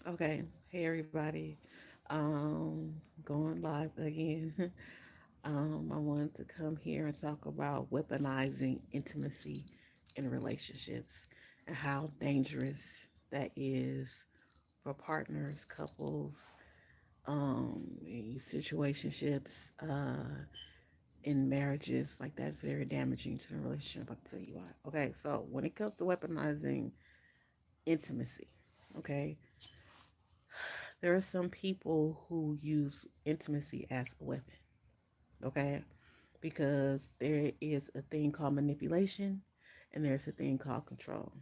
Okay, hey everybody. Going live again. I wanted to come here and talk about weaponizing intimacy in relationships and how dangerous that is for partners, couples, situationships, in marriages. Like that's very damaging to the relationship. I'll tell you why. Okay, so when it comes to weaponizing intimacy, okay, there are some people who use intimacy as a weapon, okay? Because there is a thing called manipulation and there's a thing called control.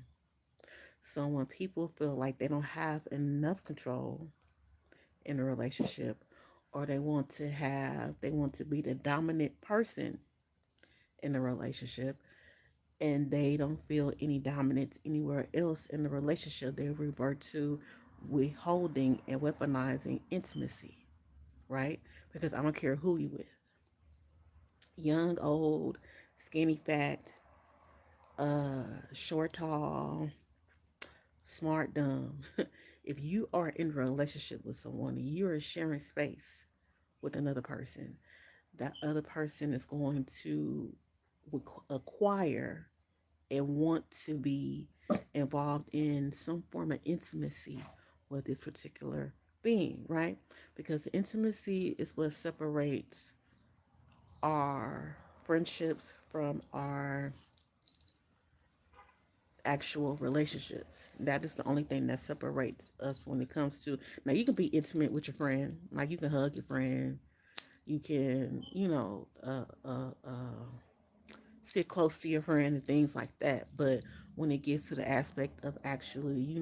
So when people feel like they don't have enough control in a relationship or they want to be the dominant person in the relationship and they don't feel any dominance anywhere else in the relationship, they revert to withholding and weaponizing intimacy, right? Because I don't care who you with, young, old, skinny, fat, short, tall, smart, dumb. If you are in a relationship with someone, you are sharing space with another person. That other person is going to acquire and want to be involved in some form of intimacy with this particular being, right? Because intimacy is what separates our friendships from our actual relationships. That is the only thing that separates us when it comes to. Now, you can be intimate with your friend, like you can hug your friend, you can, sit close to your friend and things like that. But when it gets to the aspect of actually,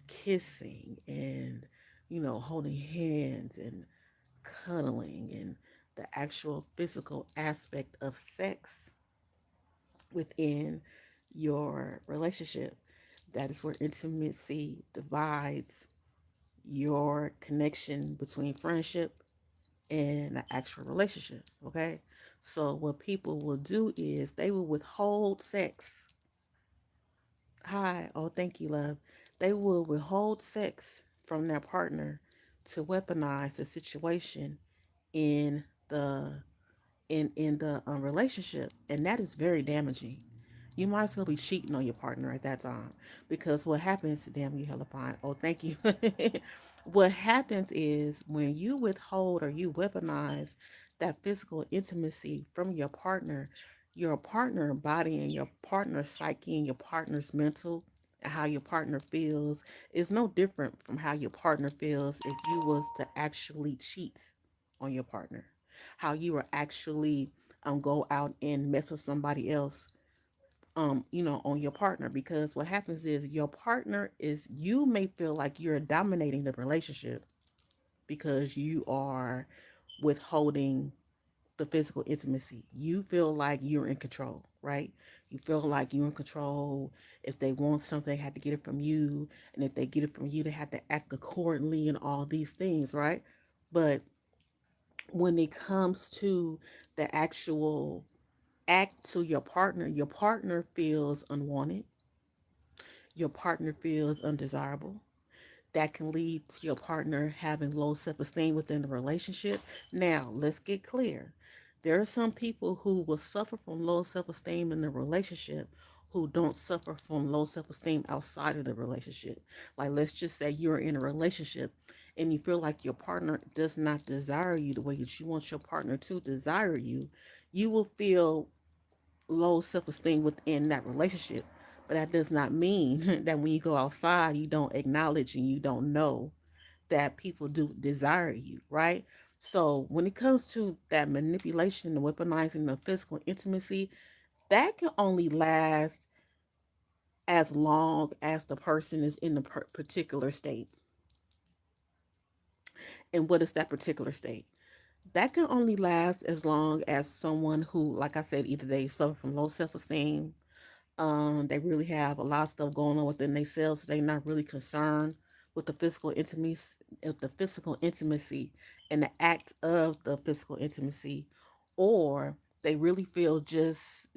kissing and, holding hands and cuddling and the actual physical aspect of sex within your relationship. That is where intimacy divides your connection between friendship and the actual relationship. Okay. So, what people will do is they will withhold sex. Hi. Oh, thank you, love. They will withhold sex from their partner to weaponize the situation in the in the relationship, and that is very damaging. You might as well be cheating on your partner at that time, because what happens, damn you hella fine. Oh, thank you. What happens is when you withhold or you weaponize that physical intimacy from your partner body and your partner's psyche and your partner's mental and how your partner feels is no different from how your partner feels if you was to actually cheat on your partner, how you were actually go out and mess with somebody else, on your partner. Because what happens is your partner is, you may feel like you're dominating the relationship because you are withholding the physical intimacy. You feel like you're in control, right? You feel like you're in control. If they want something, they have to get it from you. And if they get it from you, they have to act accordingly and all these things, right? But when it comes to the actual act to your partner feels unwanted, your partner feels undesirable. That can lead to your partner having low self esteem within the relationship. Now, let's get clear. There are some people who will suffer from low self esteem in the relationship who don't suffer from low self esteem outside of the relationship. Like, let's just say you're in a relationship and you feel like your partner does not desire you the way that you want your partner to desire you. You will feel low self esteem within that relationship. But that does not mean that when you go outside, you don't acknowledge and you don't know that people do desire you, right? So when it comes to that manipulation and weaponizing the physical intimacy, that can only last as long as the person is in the particular state. And what is that particular state? That can only last as long as someone who, like I said, either they suffer from low self esteem, they really have a lot of stuff going on within themselves. So they're not really concerned with the physical intimacy and the act of the physical intimacy, or they really feel just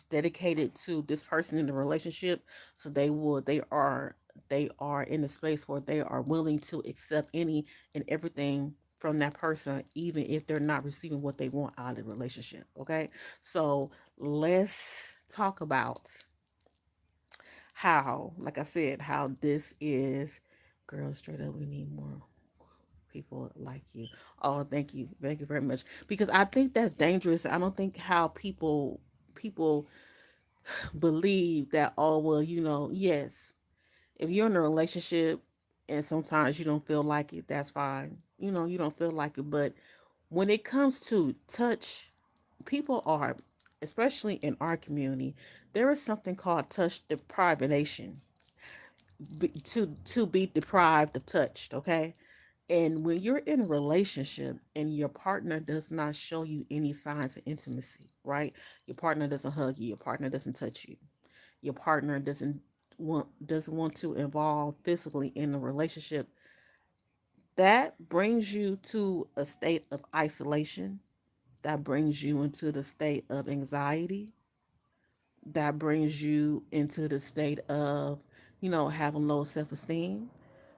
dedicated to this person in the relationship. So they are they are in a space where they are willing to accept any and everything from that person, even if they're not receiving what they want out of the relationship. Okay, so let's talk about how, like I said, how this is, girl, straight up, we need more people like you. Oh, thank you very much. Because I think that's dangerous. I don't think how people believe that. Oh, well, yes, if you're in a relationship and sometimes you don't feel like it, that's fine. You don't feel like it, but when it comes to touch, people are, especially in our community, there is something called touch deprivation, to be deprived of touch, okay? And when you're in a relationship and your partner does not show you any signs of intimacy, right? Your partner doesn't hug you, your partner doesn't touch you, your partner doesn't want to involve physically in the relationship, that brings you to a state of isolation, that brings you into the state of anxiety, that brings you into the state of having low self-esteem,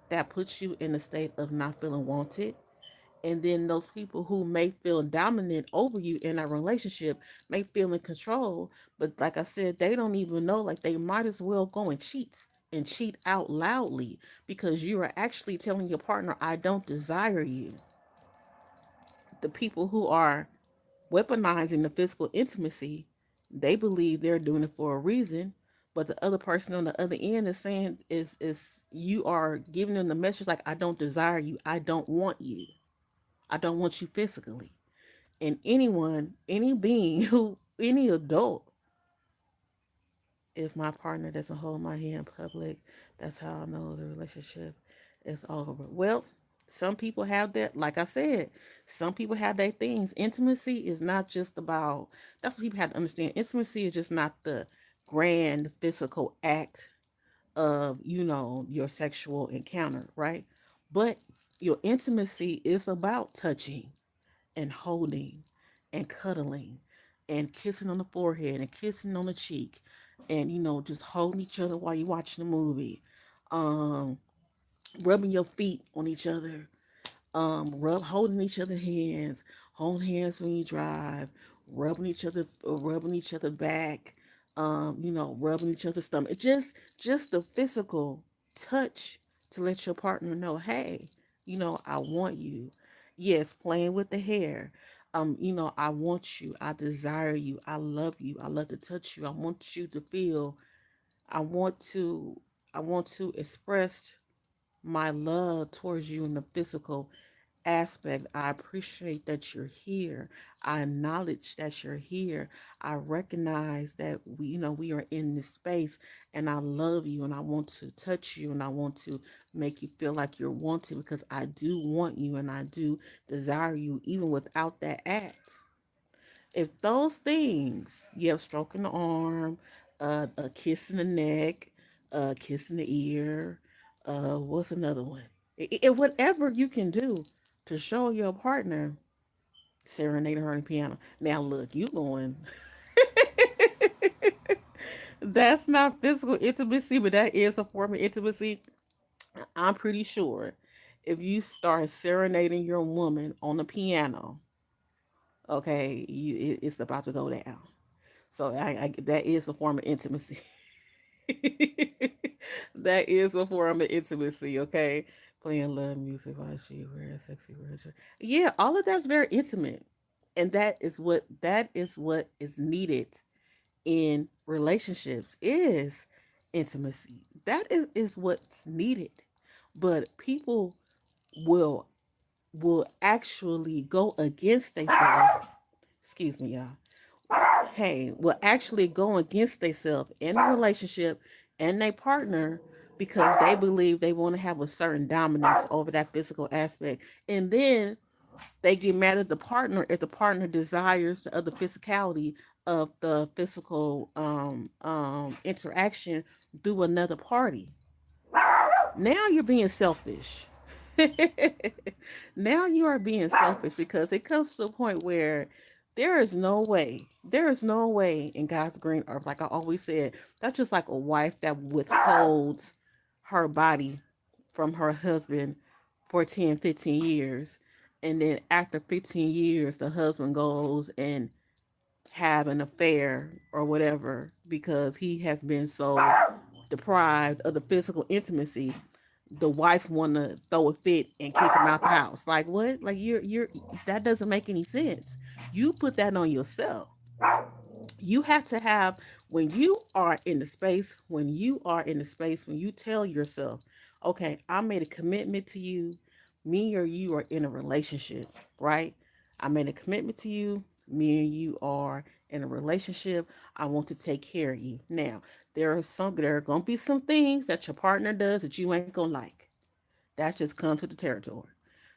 that puts you in a state of not feeling wanted. And then those people who may feel dominant over you in a relationship may feel in control, but like I said, they don't even know, like they might as well go and cheat out loudly, because you are actually telling your partner, I don't desire you. The people who are weaponizing the physical intimacy, they believe they're doing it for a reason, but the other person on the other end is saying, is you are giving them the message like, I don't desire you, I don't want you, I don't want you physically. And anyone, any being who, any adult, if my partner doesn't hold my hand in public, that's how I know the relationship is over. Well, some people have that, like I said, some people have their things. Intimacy is not just about, that's what people have to understand. Intimacy is just not the grand physical act of, your sexual encounter, right? But your intimacy is about touching and holding and cuddling and kissing on the forehead and kissing on the cheek, and just holding each other while you're watching the movie, um rubbing your feet on each other, holding each other hands, holding hands when you drive, rubbing each other back, rubbing each other's stomach. It just the physical touch to let your partner know, hey, I want you. Yes, playing with the hair. I want you. I desire you. I love you. I love to touch you. I want you to feel. I want to. I want to express my love towards you in the physical aspect. I appreciate that you're here. I acknowledge that you're here. I recognize that we are in this space, and I love you, and I want to touch you, and I want to make you feel like you're wanted, because I do want you and I do desire you even without that act. If those things, you have stroking the arm, a kiss in the neck, a kiss in the ear, what's another one? Whatever you can do to show your partner, serenade her on the piano. Now look, you going, that's not physical intimacy, but that is a form of intimacy. I'm pretty sure if you start serenading your woman on the piano, okay, it's about to go down. So that is a form of intimacy. That is a form of intimacy, okay? Playing love music while she wears sexy words. Yeah, all of that's very intimate. And that is what is needed in relationships, is intimacy. That is what's needed. But people will will actually go against themselves. Excuse me, y'all. Hey, will actually go against themselves in a relationship and their partner, because they believe they want to have a certain dominance over that physical aspect. And then they get mad at the partner if the partner desires the other physicality of the physical interaction through another party. Now you're being selfish. Now you are being selfish, because it comes to a point where there is no way in God's green earth, like I always said, that's just like a wife that withholds her body from her husband for 10, 15 years. And then after 15 years, the husband goes and have an affair or whatever because he has been so deprived of the physical intimacy. The wife want to throw a fit and kick him out the house. Like what? Like you're that doesn't make any sense. You put that on yourself. You have to have, when you are in the space, when you tell yourself, okay, I made a commitment to you. Me or you are in a relationship, right? I made a commitment to you. Me and you are in a relationship. I want to take care of you. Now, there are gonna be some things that your partner does that you ain't gonna like. That just comes with the territory.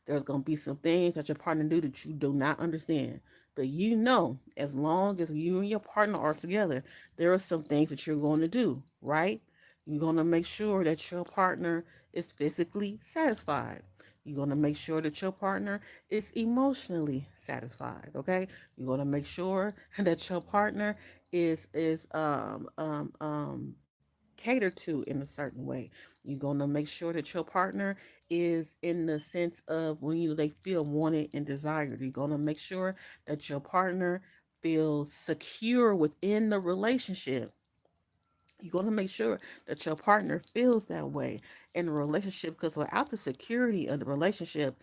There's going to be some things that your partner do that you do not understand. But you know, as long as you and your partner are together, there are some things that you're going to do, right? You're going to make sure that your partner is physically satisfied. You're going to make sure that your partner is emotionally satisfied, okay? You're going to make sure that your partner is catered to in a certain way. You're gonna make sure that your partner is in the sense of when they feel wanted and desired. You're gonna make sure that your partner feels secure within the relationship. You're gonna make sure that your partner feels that way in the relationship because without the security of the relationship,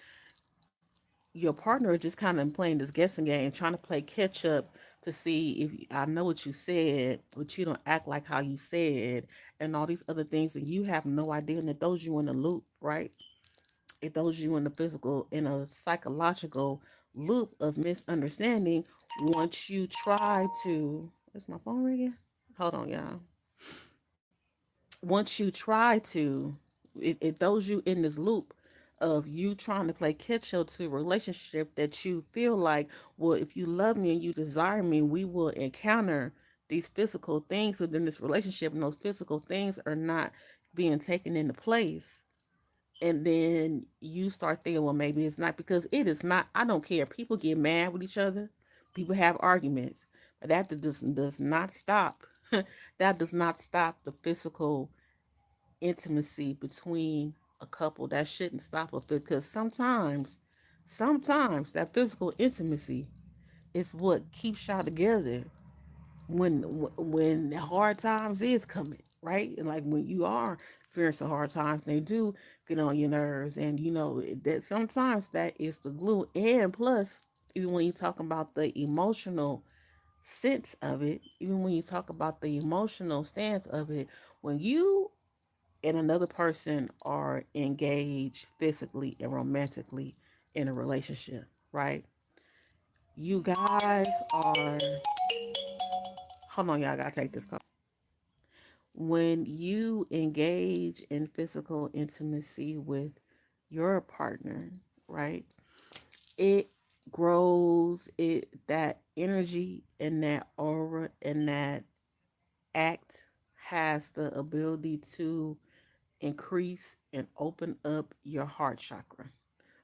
your partner is just kind of playing this guessing game, trying to play catch up to see if I know what you said, but you don't act like how you said, and all these other things, and you have no idea, and it throws you in a loop, right? It throws you in the physical, in a psychological loop of misunderstanding. Once you try to, is my phone ringing? Hold on, y'all. Once you try to, it throws you in this loop of you trying to play catch up to a relationship that you feel like, well, if you love me and you desire me, we will encounter these physical things within this relationship, and those physical things are not being taken into place. And then you start thinking, well, maybe it's not, because it is not. I don't care. People get mad with each other, people have arguments, but that does not stop. That does not stop the physical intimacy between a couple. That shouldn't stop us, because sometimes that physical intimacy is what keeps y'all together when hard times is coming, right? And like when you are experiencing hard times, they do get on your nerves, and you know that sometimes that is the glue. And plus, even when you talk about the emotional sense of it, even when you talk about the emotional stance of it, when you and another person are engaged physically and romantically in a relationship, right? You guys are, hold on, y'all, I gotta take this call. When you engage in physical intimacy with your partner, right? It grows, it, that energy and that aura and that act has the ability to increase and open up your heart chakra.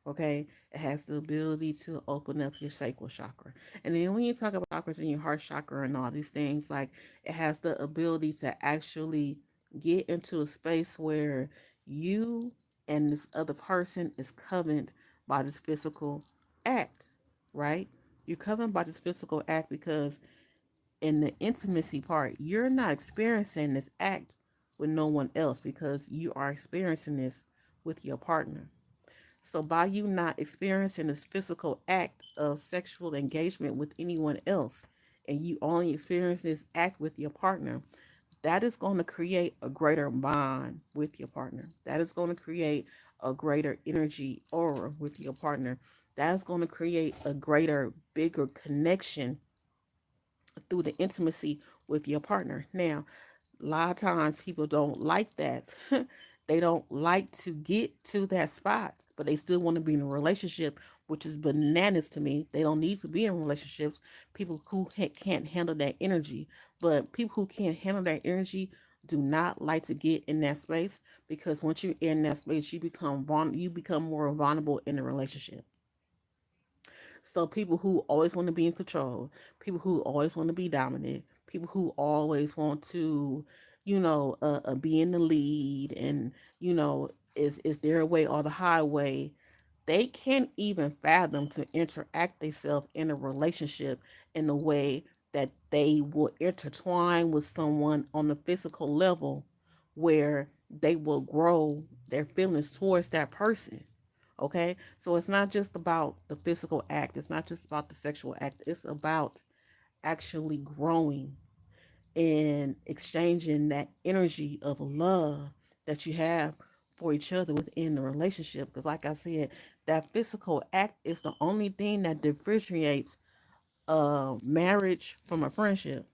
Okay, it has the ability to open up your sacral chakra. And then when you talk about chakras in your heart chakra and all these things, like it has the ability to actually get into a space where you and this other person is covered by this physical act, right? You're covered by this physical act because in the intimacy part, you're not experiencing this act with no one else, because you are experiencing this with your partner. So by you not experiencing this physical act of sexual engagement with anyone else, and you only experience this act with your partner, that is going to create a greater bond with your partner. That is going to create a greater energy aura with your partner. That is going to create a greater, bigger connection through the intimacy with your partner. Now, a lot of times people don't like that. They don't like to get to that spot, but they still want to be in a relationship, which is bananas to me. They don't need to be in relationships. People who can't handle that energy, but people who can't handle that energy do not like to get in that space, because once you're in that space, you become more vulnerable in a relationship. So people who always want to be in control, people who always want to be dominant, people who always want to being the lead, and is their way or the highway. They can't even fathom to interact themselves in a relationship in a way that they will intertwine with someone on the physical level, where they will grow their feelings towards that person. Okay, so it's not just about the physical act, it's not just about the sexual act, it's about actually growing and exchanging that energy of love that you have for each other within the relationship. Because, like I said, that physical act is the only thing that differentiates a marriage from a friendship.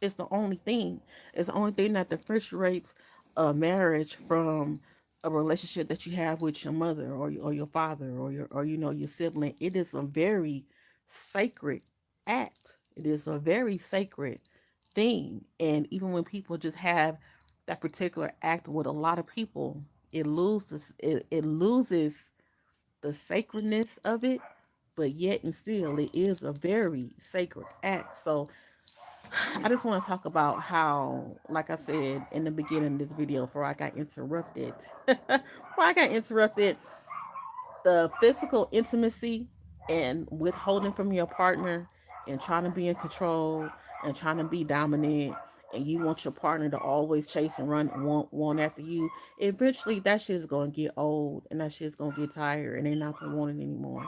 It's the only thing. It's the only thing that differentiates a marriage from a relationship that you have with your mother, or your father, or your sibling. It is a very sacred act. It is a very sacred thing. And even when people just have that particular act with a lot of people, it loses the sacredness of it. But yet and still, it is a very sacred act. So I just want to talk about how, like I said in the beginning of this video, before I got interrupted, the physical intimacy and withholding from your partner, and trying to be in control, and trying to be dominant, and you want your partner to always chase and run and want after you. Eventually, that shit's gonna get old, and that shit's gonna get tired, and they're not gonna want it anymore.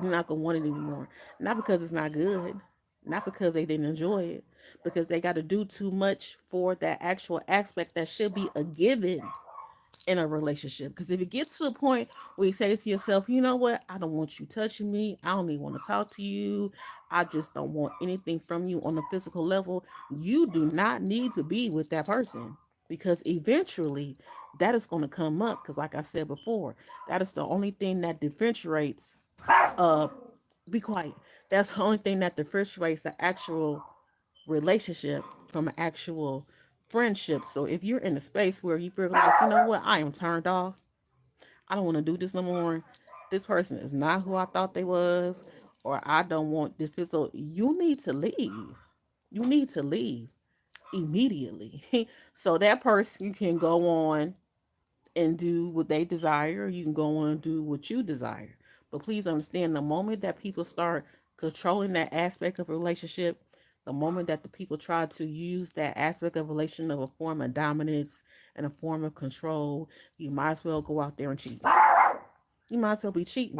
They're not gonna want it anymore. Not because it's not good, not because they didn't enjoy it, because they got to do too much for that actual aspect that should be a given in a relationship. Because if it gets to the point where you say to yourself, you know what, I don't want you touching me, I don't even want to talk to you, I just don't want anything from you on a physical level, you do not need to be with that person. Because eventually that is going to come up. Because, like I said before, that is the only thing that differentiates, uh, be quiet. That's the only thing that differentiates the actual relationship from an actual friendship. So if you're in a space where you feel like, you know what, I am turned off, I don't want to do this no more, this person is not who I thought they was, or I don't want this, so you need to leave. You need to leave immediately. So that person can go on and do what they desire. You can go on and do what you desire. But please understand, the moment that people start controlling that aspect of a relationship, the moment that the people try to use that aspect of a relationship of a form of dominance and a form of control, you might as well go out there and cheat. You might as well be cheating,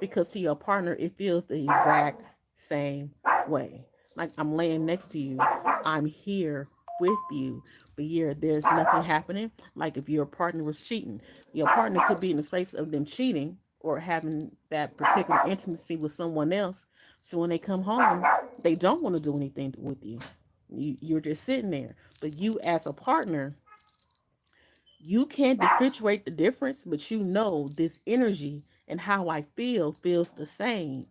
because to your partner, it feels the exact same way. Like, I'm laying next to you, I'm here with you, but yeah, there's nothing happening. Like, if your partner was cheating, your partner could be in the space of them cheating or having that particular intimacy with someone else. So when they come home, they don't want to do anything with you. You're just sitting there. But you, as a partner, you can't differentiate the difference, but you know this energy and how I feel feels the same.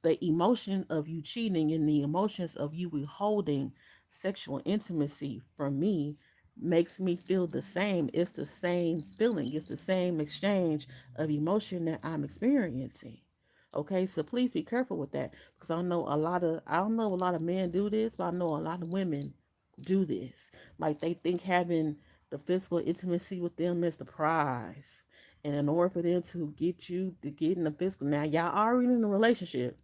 The emotion of you cheating and the emotions of you withholding sexual intimacy from me makes me feel the same. It's the same feeling. It's the same exchange of emotion that I'm experiencing. Okay, so please be careful with that, because I don't know a lot of men do this, but I know a lot of women do this. Like, they think having the physical intimacy with them is the prize. And in order for them to get you to get in the physical, now y'all already in a relationship.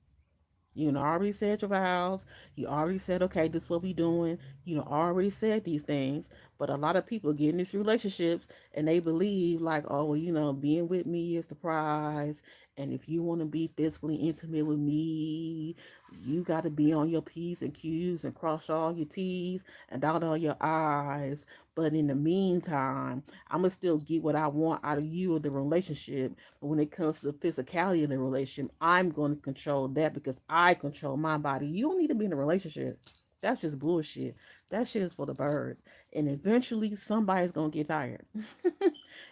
You know, already said your vows. You already said, okay, this is what we doing. You know, already said these things. But a lot of people get in these relationships and they believe like, oh, well, being with me is the prize. And if you want to be physically intimate with me, you got to be on your P's and Q's and cross all your T's and dot all your I's. But in the meantime, I'm going to still get what I want out of you or the relationship. But when it comes to the physicality of the relationship, I'm going to control that because I control my body. You don't need to be in a relationship. That's just bullshit. That shit is for the birds. And eventually somebody's going to get tired.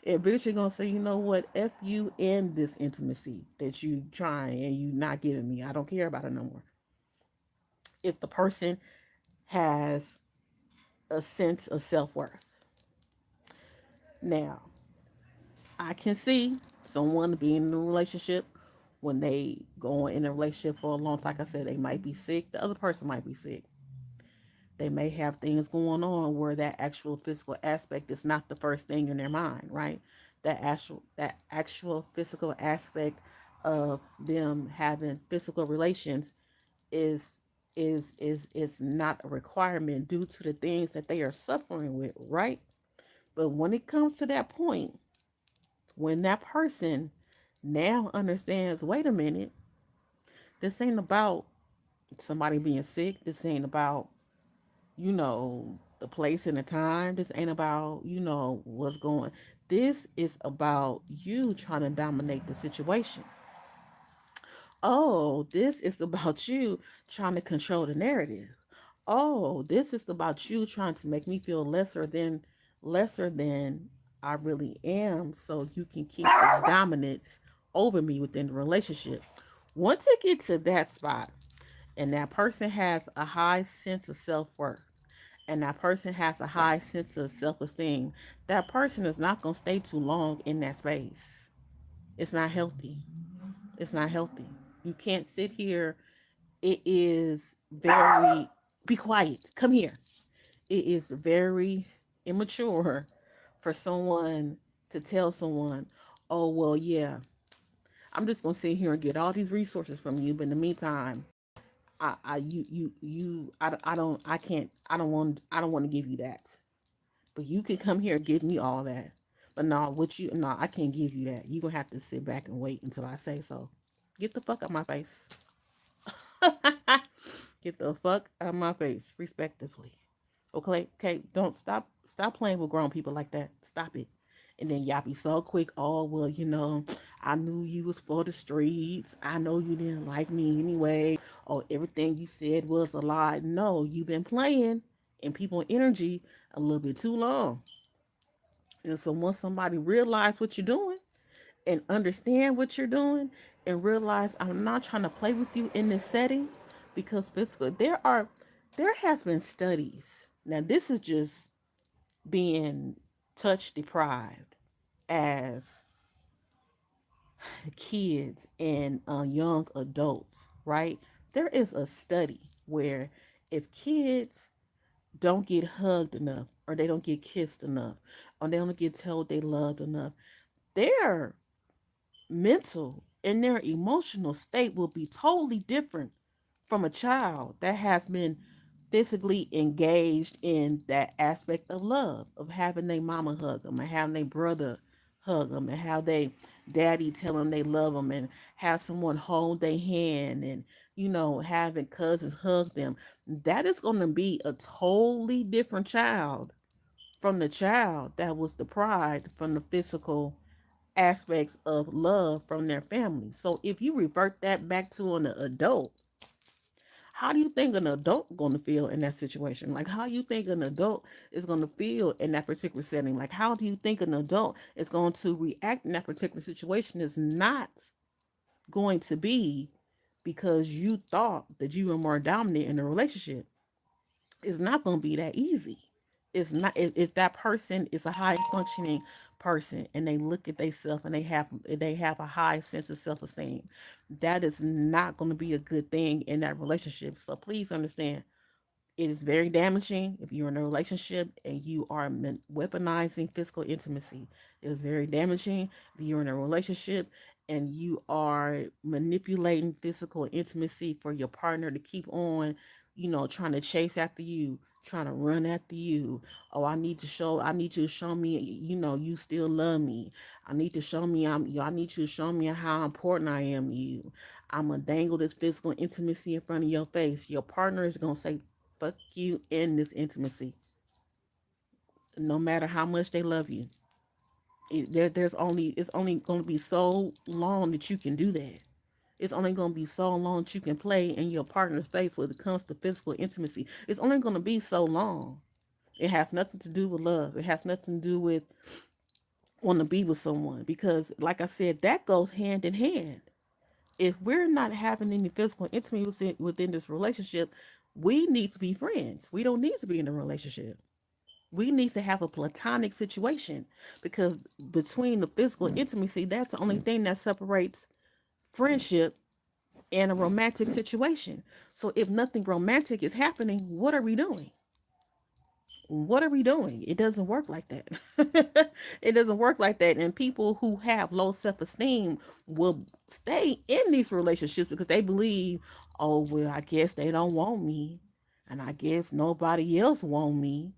Eventually going to say, you know what? F you and this intimacy that you trying and you not giving me. I don't care about it no more. If the person has a sense of self-worth. Now, I can see someone being in a relationship when they go in a relationship for a long time. Like I said, they might be sick. The other person might be sick. They may have things going on where that actual physical aspect is not the first thing in their mind, right? That actual physical aspect of them having physical relations is is not a requirement due to the things that they are suffering with, right? But when it comes to that point, when that person now understands, wait a minute, this ain't about somebody being sick, this ain't about, the place and the time, this ain't about, what's going. This is about you trying to dominate the situation. Oh, this is about you trying to control the narrative. Oh, this is about you trying to make me feel lesser than I really am so you can keep this dominance over me within the relationship. Once it gets to that spot and that person has a high sense of self-worth and that person has a high sense of self-esteem, that person is not going to stay too long in that space. It's not healthy. It's not healthy. You can't sit here. It is very, be quiet. Come here. It is very immature for someone to tell someone, oh, well, yeah, I'm just going to sit here and get all these resources from you. But in the meantime, I don't want to give you that. But you can come here and give me all that. But no, I can't give you that. You're going to have to sit back and wait until I say so. Get the fuck out my face. Get the fuck out of my face, respectively. Okay, okay, don't stop playing with grown people like that. Stop it. And then y'all be so quick. Oh well, I knew you was for the streets. I know you didn't like me anyway. Or everything you said was a lie. No, you've been playing in people energy a little bit too long. And so once somebody realize what you're doing and understand what you're doing and realize I'm not trying to play with you in this setting, because physical there has been studies. Now this is just being touch deprived as kids and young adults, right? There is a study where if kids don't get hugged enough or they don't get kissed enough or they don't get told they loved enough, their mental and their emotional state will be totally different from a child that has been physically engaged in that aspect of love, of having their mama hug them and having their brother hug them and how they daddy tell them they love them and have someone hold their hand and having cousins hug them. That is going to be a totally different child from the child that was deprived from the physical aspects of love from their family. So if you revert that back to an adult, how do you think an adult going to feel in that situation? Like, how you think an adult is going to feel in that particular setting? Like, how do you think an adult is going to react in that particular situation? Is not going to be because you thought that you were more dominant in the relationship. It's not going to be that easy. It's not if that person is a high functioning person and they look at themselves and they have a high sense of self esteem. That is not going to be a good thing in that relationship. So please understand, it is very damaging if you're in a relationship and you are weaponizing physical intimacy. It is very damaging if you're in a relationship and you are manipulating physical intimacy for your partner to keep on, trying to chase after you, trying to run after you. Oh, I need you to show me, you still love me. I need you to show me how important I am to you. I'm gonna dangle this physical intimacy in front of your face. Your partner is gonna say fuck you in this intimacy, no matter how much they love you. It's only going to be so long that you can do that. It's only going to be so long that you can play in your partner's face when it comes to physical intimacy. It's only going to be so long. It has nothing to do with love. It has nothing to do with want to be with someone, because like I said, that goes hand in hand. If we're not having any physical intimacy within this relationship, we need to be friends. We don't need to be in a relationship. We need to have a platonic situation, because between the physical intimacy, that's the only thing that separates friendship and a romantic situation. So if nothing romantic is happening, what are we doing? What are we doing? It doesn't work like that. It doesn't work like that. And people who have low self esteem will stay in these relationships because they believe, oh, well, I guess they don't want me. And I guess nobody else want me.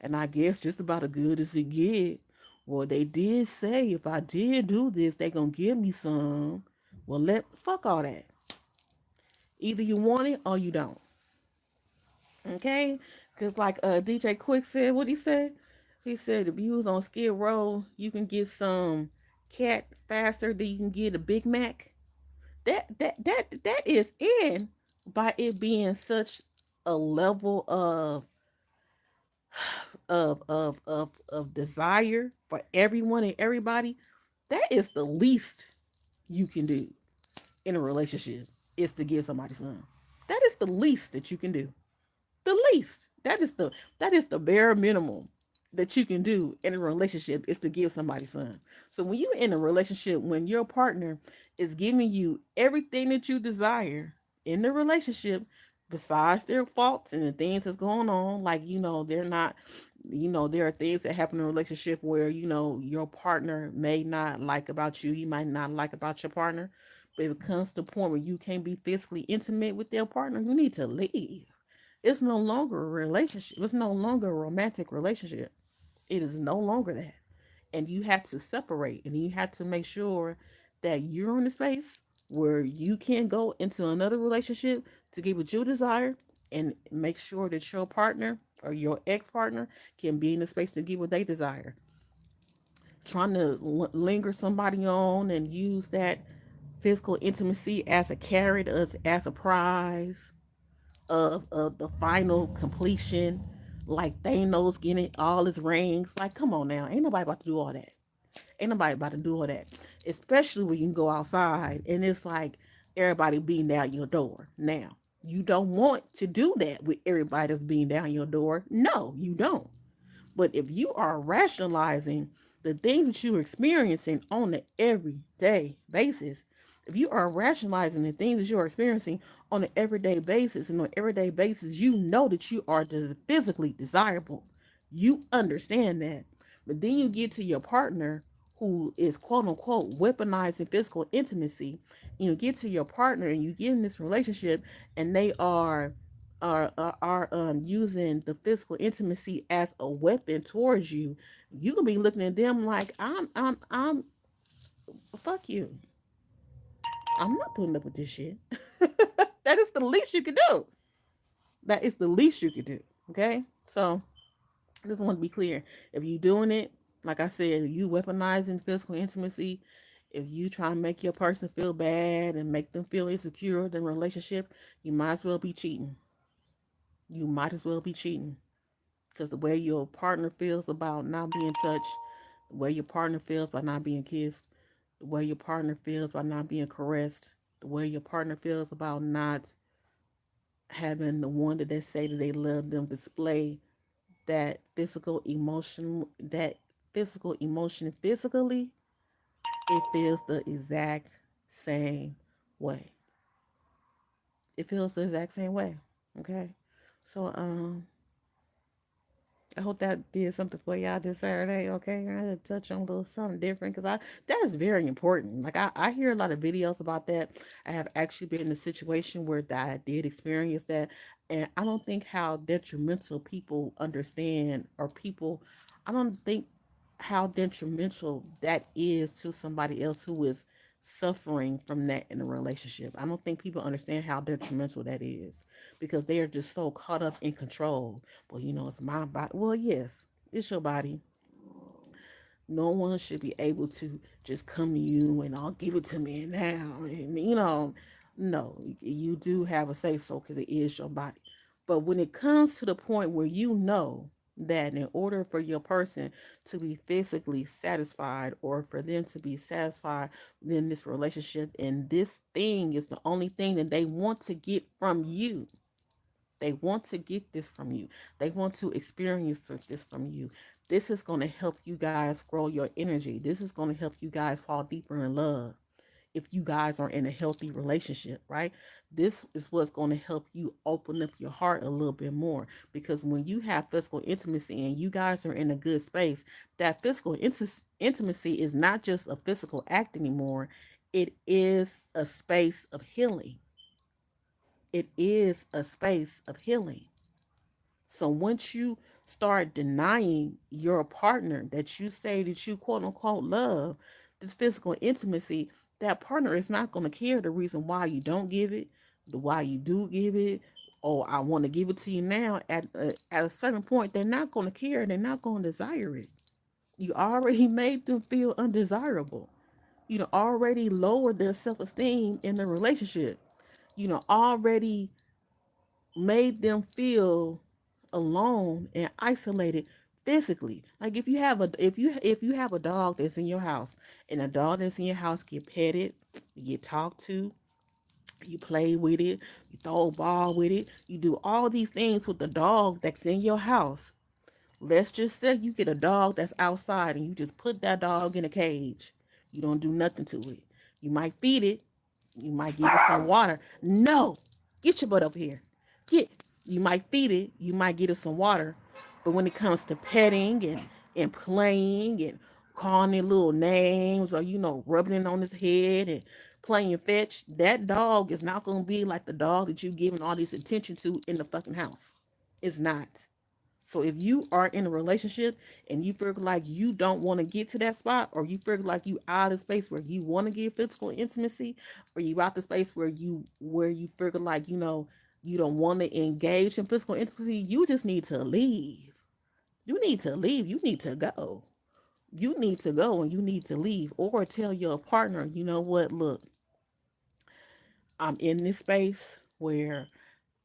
And I guess just about as good as it get. Well, they did say if I did do this, they gonna give me some. Well, fuck all that. Either you want it or you don't. Okay? Because like DJ Quick said, what he said? He said if you was on Skid Row, you can get some cat faster than you can get a Big Mac. That is in by it being such a level of desire for everyone and everybody. That is the least you can do in a relationship is to give somebody some. That is the least that you can do. The least. That is the bare minimum that you can do in a relationship is to give somebody some. So when you're in a relationship, when your partner is giving you everything that you desire in the relationship, besides their faults and the things that's going on, like they're not, there are things that happen in a relationship where your partner may not like about you, you might not like about your partner, but if it comes to a point where you can't be physically intimate with their partner, you need to leave. It's no longer a relationship. It's no longer a romantic relationship. It is no longer that. And you have to separate and you have to make sure that you're in a space where you can go into another relationship to get what you desire and make sure that your partner or your ex-partner can be in a space to get what they desire. Trying to linger somebody on and use that physical intimacy as a carrot, as a prize of the final completion, like Thanos getting all his rings. Like, come on now, ain't nobody about to do all that. Ain't nobody about to do all that. Especially when you can go outside and it's like everybody beating down your door. Now, you don't want to do that with everybody that's beating down your door. No, you don't. But if you are rationalizing the things that you're experiencing on an everyday basis, if you are rationalizing the things that you are experiencing on an everyday basis, and on an everyday basis, you know that you are physically desirable. You understand that. But then you get to your partner who is quote unquote weaponizing physical intimacy. You get to your partner and you get in this relationship and they are using the physical intimacy as a weapon towards you. You can be looking at them like I'm fuck you. I'm not putting up with this shit. That is the least you can do. That is the least you can do. Okay? So I just want to be clear. If you doing it, like I said, if you weaponizing physical intimacy, if you try to make your person feel bad and make them feel insecure in the relationship, you might as well be cheating. You might as well be cheating. Because the way your partner feels about not being touched, the way your partner feels by not being kissed, the way your partner feels by not being caressed, the way your partner feels about not having the one that they say that they love them display that physical emotion physically, it feels the exact same way. It feels the exact same way. Okay. So I hope that did something for y'all this Saturday. Okay, I had to touch on a little something different because I that is very important. Like I hear a lot of videos about that. I have actually been in a situation where that I did experience that, and I don't think how detrimental people understand or people. I don't think how detrimental that is to somebody else who is suffering from that in a relationship. I don't think people understand how detrimental that is because they are just so caught up in control. Well, it's my body. Well, yes, it's your body. No one should be able to just come to you and I'll give it to me now. And, no, you do have a say so because it is your body. But when it comes to the point where you know that in order for your person to be physically satisfied or for them to be satisfied in this relationship and this thing is the only thing that they want to get from you, they want to get this from you. They want to experience this from you. This is going to help you guys grow your energy. This is going to help you guys fall deeper in love. if you guys are in a healthy relationship, right? This is what's going to help you open up your heart a little bit more, because when you have physical intimacy and you guys are in a good space, that physical intimacy is not just a physical act anymore. It is a space of healing. It is a space of healing. So once you start denying your partner that you say that you quote unquote love, this physical intimacy, that partner is not going to care the reason why you don't give it, the why you do give it. Oh, I want to give it to you now. At a certain point, they're not going to care. They're not going to desire it. You already made them feel undesirable. You know, already lowered their self esteem in the relationship. You know, already made them feel alone and isolated physically. Like if you have a dog that's in your house, and a dog that's in your house get petted, you get talked to, you play with it, you throw a ball with it, you do all these things with the dog that's in your house. Let's just say you get a dog that's outside and you just put that dog in a cage. You don't do nothing to it. You might feed it, you might give it some water. No, get your butt over here. Get. You might feed it, you might get it some water, but when it comes to petting and playing and calling it little names, or rubbing it on his head and playing fetch, that dog is not gonna be like the dog that you giving all this attention to in the fucking house. It's not. So if you are in a relationship and you feel like you don't want to get to that spot, or you feel like you out of space where you want to get physical intimacy, or you out the space where you feel like you don't want to engage in physical intimacy, you just need to leave. You need to leave. You need to go. You need to go and you need to leave, or tell your partner, you know what, look, I'm in this space where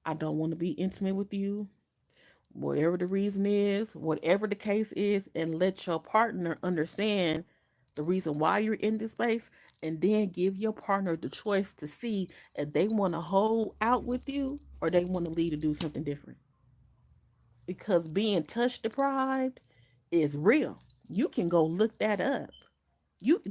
I don't want to be intimate with you, whatever the reason is, whatever the case is, and let your partner understand the reason why you're in this space, and then give your partner the choice to see if they want to hold out with you or they want to leave to do something different. Because being touch deprived is real. You can go look that up.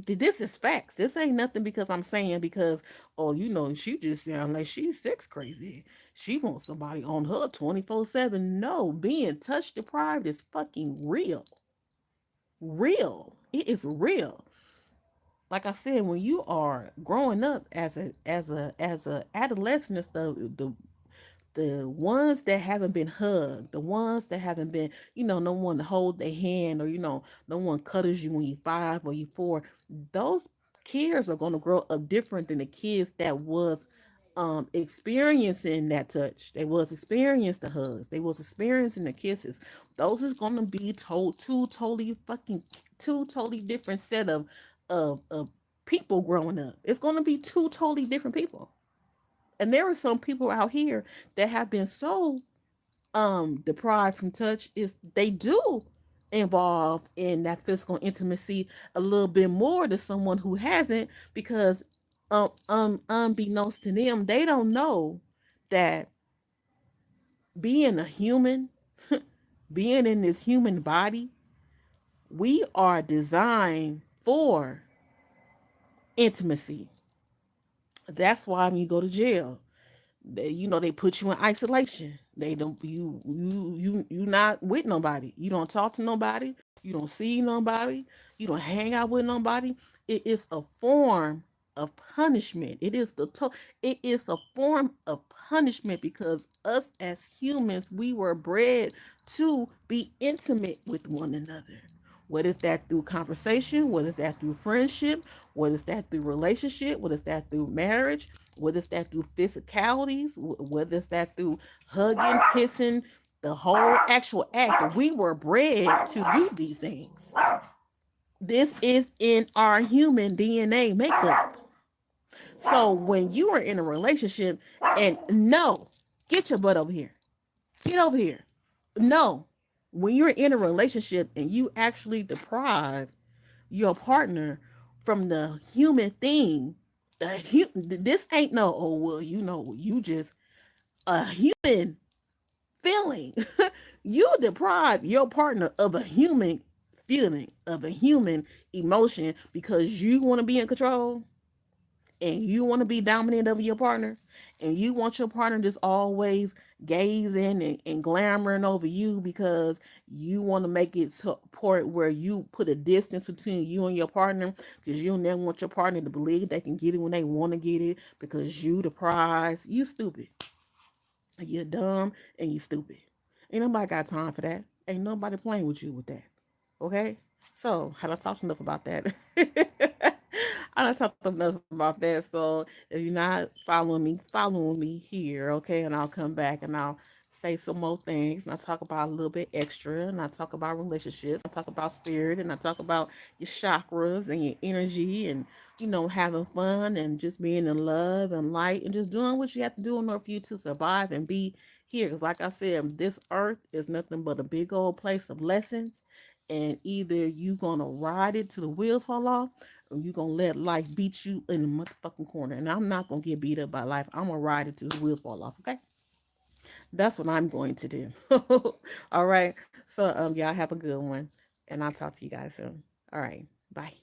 This is facts. This ain't nothing because I'm saying because, oh, she just sound like she's sex crazy. She wants somebody on her 24/7. No, being touch deprived is fucking real. Real. It is real. Like I said, when you are growing up as a adolescent and stuff, the ones that haven't been hugged, the ones that haven't been, no one to hold their hand, or no one cuddles you when you 5 or you 4, those kids are going to grow up different than the kids that was experiencing that touch. They was experiencing the hugs. They was experiencing the kisses. Those is going to be two totally different set of people growing up. It's going to be two totally different people. And there are some people out here that have been so deprived from touch, is they do involve in that physical intimacy a little bit more to someone who hasn't, because unbeknownst to them, they don't know that being a human, being in this human body, we are designed for intimacy. That's why when you go to jail, they put you in isolation. They don't you not with nobody. You don't talk to nobody. You don't see nobody. You don't hang out with nobody. It is a form of punishment. It is a form of punishment, because us as humans, we were bred to be intimate with one another. What is that through conversation? What is that through friendship? What is that through relationship? What is that through marriage? What is that through physicalities? What is that through hugging, kissing, the whole actual act? We were bred to do these things. This is in our human DNA makeup. So when you are in a relationship, and no, get your butt over here. Get over here. No, when you're in a relationship and you actually deprive your partner from the human thing, this ain't no, oh, well, you just a human feeling. You deprive your partner of a human feeling, of a human emotion, because you want to be in control. and you want to be dominant over your partner, and you want your partner just always gazing and glamoring over you because you want to make it to a point where you put a distance between you and your partner because you never want your partner to believe they can get it when they want to get it because you the prize. You stupid. You're dumb and you stupid. Ain't nobody got time for that. Ain't nobody playing with you with that. Okay? So, had I talked enough about that? I done talked enough about that. So, if you're not follow me here, okay? And I'll come back and I'll say some more things. And I talk about a little bit extra. And I talk about relationships. I talk about spirit. And I talk about your chakras and your energy and, having fun and just being in love and light and just doing what you have to do in order for you to survive and be here. Because, like I said, this earth is nothing but a big old place of lessons. And either you gonna ride it till the wheels fall off, or you gonna let life beat you in the motherfucking corner. And I'm not gonna get beat up by life. I'm gonna ride it till the wheels fall off. Okay, that's what I'm going to do. All right. So y'all have a good one, and I'll talk to you guys soon. All right. Bye.